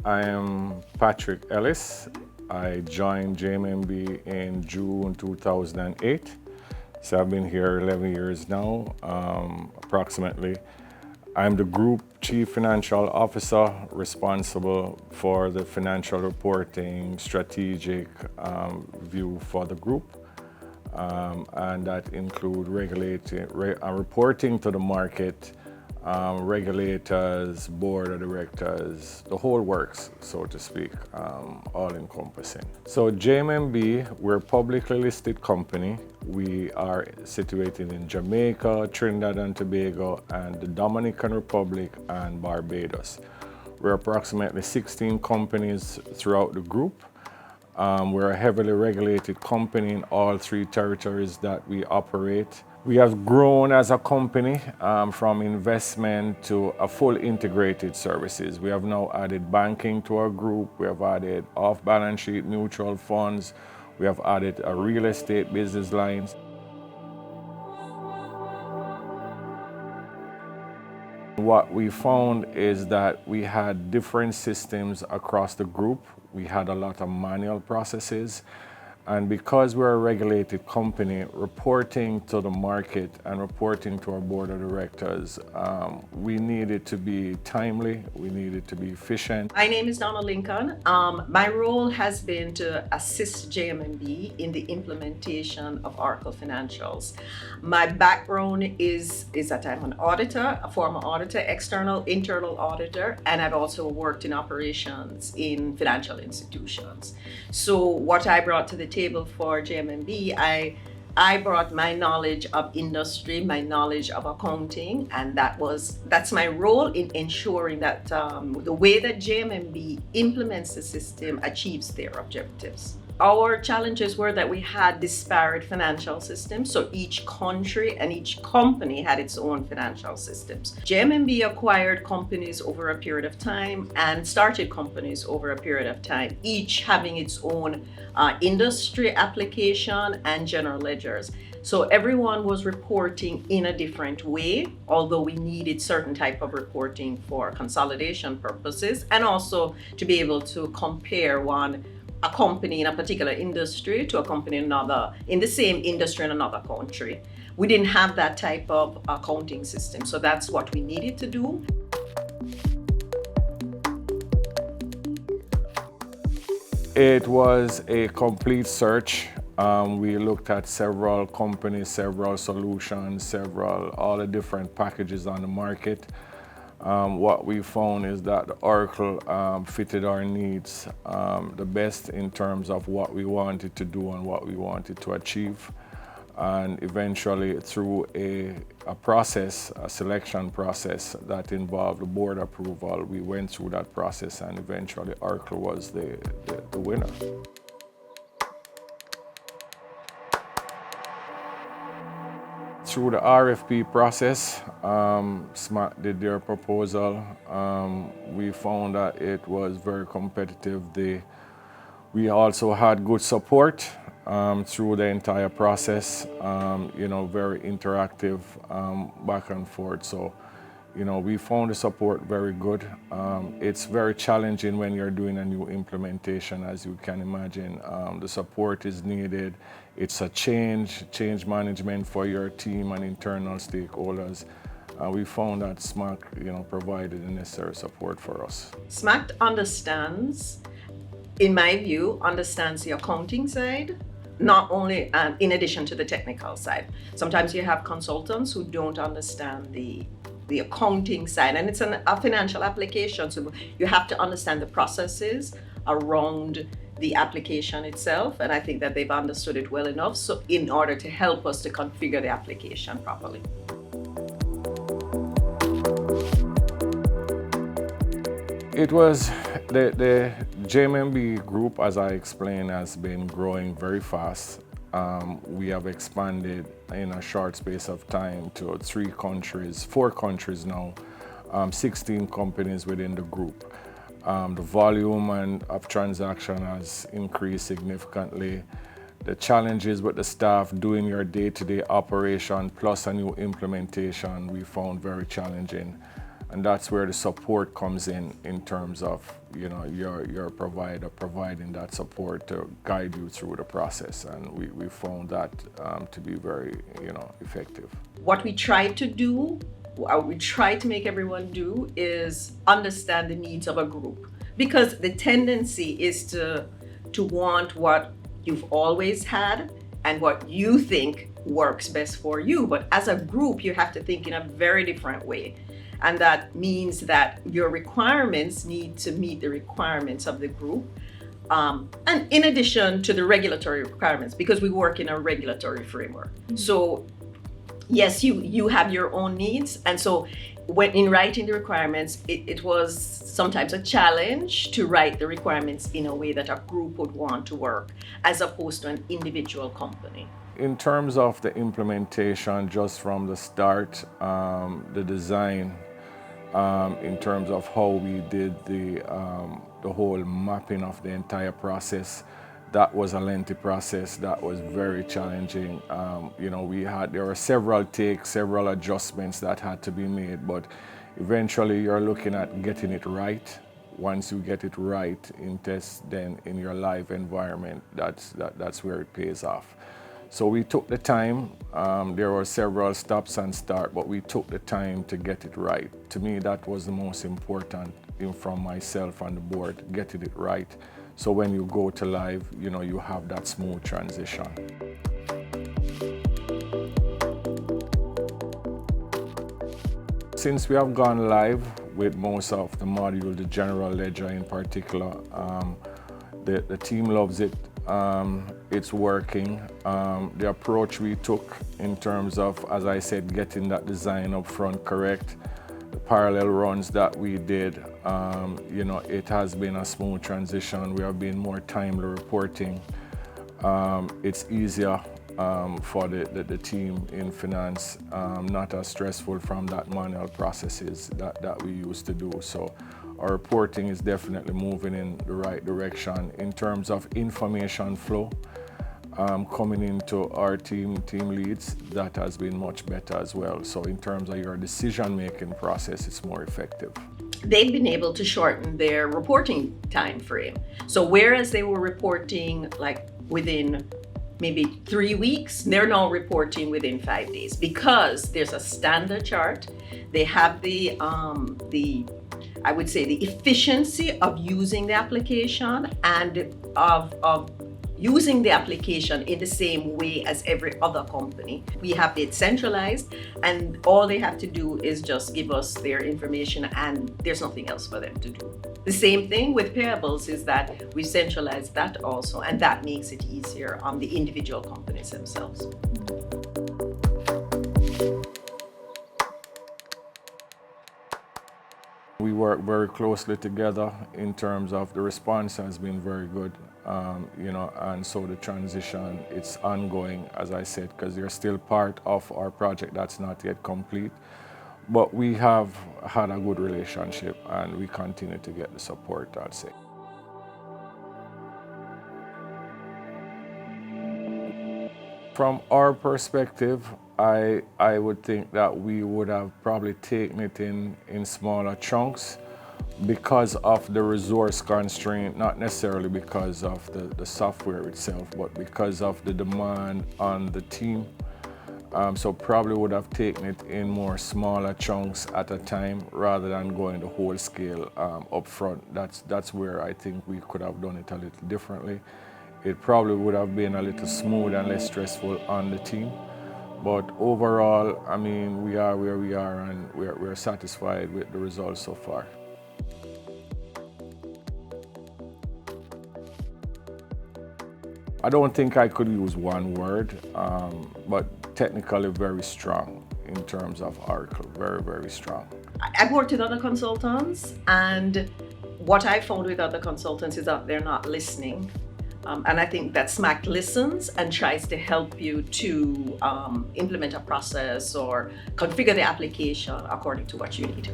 I am Patrick Ellis. I joined JMMB in June 2008. So I've been here 11 years now, approximately. I'm the Group Chief Financial Officer responsible for the financial reporting strategic view for the group. And that include reporting to the market, regulators, board of directors, the whole works, so to speak, all encompassing. So JMMB, we're a publicly listed company. We are situated in Jamaica, Trinidad and Tobago, and the Dominican Republic and Barbados. We're approximately 16 companies throughout the group. We're a heavily regulated company in all three territories that we operate. We have grown as a company from investment to a full integrated services. We have now added banking to our group. We have added off-balance sheet mutual funds. We have added a real estate business lines. What we found is that we had different systems across the group. We had a lot of manual processes. And because we're a regulated company, reporting to the market and reporting to our board of directors, we needed to be timely, we needed to be efficient. My name is Donna Lincoln. My role has been to assist JMMB in the implementation of Oracle Financials. My background is that I'm an auditor, a former auditor, external, internal auditor, and I've also worked in operations in financial institutions. So what I brought to the table for JMMB, I brought my knowledge of industry, my knowledge of accounting, and that's my role in ensuring that the way that JMMB implements the system achieves their objectives. Our challenges were that we had disparate financial systems, so each country and each company had its own financial systems. JMMB acquired companies over a period of time and started companies over a period of time, each having its own industry application and general ledgers. So everyone was reporting in a different way, although we needed certain type of reporting for consolidation purposes and also to be able to compare a company in a particular industry to a company in another, in the same industry in another country. We didn't have that type of accounting system, so that's what we needed to do. It was a complete search. We looked at several companies, several solutions, all the different packages on the market. What we found is that the Oracle fitted our needs the best in terms of what we wanted to do and what we wanted to achieve. And eventually through a process, a selection process that involved the board approval, we went through that process and eventually Oracle was the winner. Through the RFP process, SMACT did their proposal. We found that it was very competitive. We also had good support through the entire process, very interactive back and forth. So, we found the support very good. It's very challenging when you're doing a new implementation, as you can imagine. The support is needed. It's a change management for your team and internal stakeholders. We found that SMACT, provided the necessary support for us. SMACT understands, in my view, understands the accounting side, not only in addition to the technical side. Sometimes you have consultants who don't understand the accounting side, and it's a financial application, so you have to understand the processes around the application itself, and I think that they've understood it well enough so in order to help us to configure the application properly. It was the JMMB group, as I explained, has been growing very fast. We have expanded in a short space of time to 4 countries now, 16 companies within the group. The volume of transaction has increased significantly. The challenges with the staff doing your day-to-day operation plus a new implementation we found very challenging. And that's where the support comes in terms of, you know, your provider providing that support to guide you through the process. And we found that to be very, you know, effective. What we try to do, what we try to make everyone do, is understand the needs of a group, because the tendency is to want what you've always had and what you think works best for you. But as a group, you have to think in a very different way. And that means that your requirements need to meet the requirements of the group. And in addition to the regulatory requirements, because we work in a regulatory framework. So yes, you have your own needs. And so when in writing the requirements, it was sometimes a challenge to write the requirements in a way that a group would want to work, as opposed to an individual company. In terms of the implementation, just from the start, the design, in terms of how we did the whole mapping of the entire process, that was a lengthy process. That was very challenging. You know, there were several takes, several adjustments that had to be made, but eventually you're looking at getting it right. Once you get it right in tests, then in your live environment, that's where it pays off. So we took the time. There were several stops and starts, but we took the time to get it right. To me, that was the most important thing from myself and the board, getting it right. So when you go to live, you know, you have that smooth transition. Since we have gone live with most of the module, the general ledger in particular, the team loves it. It's working. The approach we took in terms of, as I said, getting that design up front correct, the parallel runs that we did, you know, it has been a smooth transition. We have been more timely reporting. It's easier for the team in finance, not as stressful from that manual processes that we used to do. So our reporting is definitely moving in the right direction. In terms of information flow coming into our team leads, that has been much better as well. So in terms of your decision-making process, it's more effective. They've been able to shorten their reporting time frame. So whereas they were reporting like within maybe 3 weeks, they're now reporting within 5 days, because there's a standard chart. They have I would say the efficiency of using the application and of using the application in the same way as every other company. We have it centralized, and all they have to do is just give us their information, and there's nothing else for them to do. The same thing with payables is that we centralize that also, and that makes it easier on the individual companies themselves. We work very closely together in terms of the response has been very good, you know, and so the transition, it's ongoing, as I said, because they're still part of our project that's not yet complete. But we have had a good relationship, and we continue to get the support, I'd say. From our perspective, I would think that we would have probably taken it in smaller chunks because of the resource constraint, not necessarily because of the software itself, but because of the demand on the team. So probably would have taken it in more smaller chunks at a time rather than going the whole scale up front. That's where I think we could have done it a little differently. It probably would have been a little smooth and less stressful on the team. But overall, I mean, we are where we are, and we're satisfied with the results so far. I don't think I could use one word, but technically very strong in terms of Oracle, very, very strong. I've worked with other consultants, and what I found with other consultants is that they're not listening. And I think that SMACT listens and tries to help you to implement a process or configure the application according to what you need.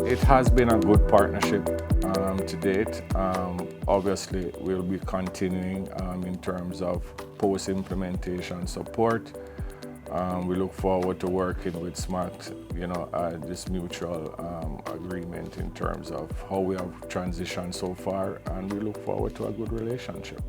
It has been a good partnership. to date. Obviously, we'll be continuing in terms of post-implementation support. We look forward to working with SMACT, this mutual agreement in terms of how we have transitioned so far, and we look forward to a good relationship.